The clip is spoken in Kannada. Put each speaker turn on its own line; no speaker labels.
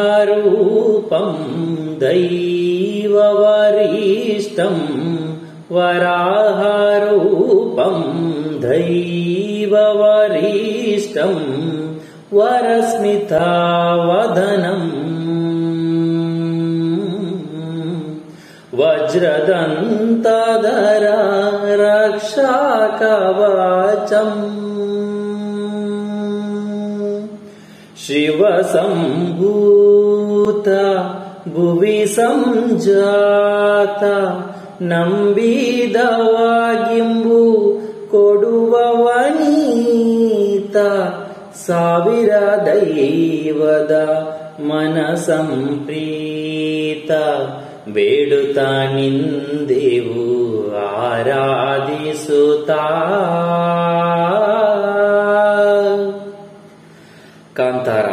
ವರಾಹರೂಪಂ ದೈವವರಿಷ್ಠಂ ವರಾಹರೂಪಂ ದೈವವರಿಷ್ಠಂ ವರಸ್ಮಿತಾವದನಂ ವಜ್ರದಂತಧರ ರಕ್ಷಾಕವಚಂ ಶಿವಸಂಭೂತ ಭುವಿ ಸಂಜಾತ ನಂಬಿದವಾಗಿಂಬು ಕೊಡುವವನೀತ ಸಾವಿರ ದೈವದ ಮನಸಂಪ್ರೀತ ಬೇಡುತ್ತಾ ನಿಂದೆವು ಆರಾಧಿಸುತ್ತಾ. ಕಾಂತಾರ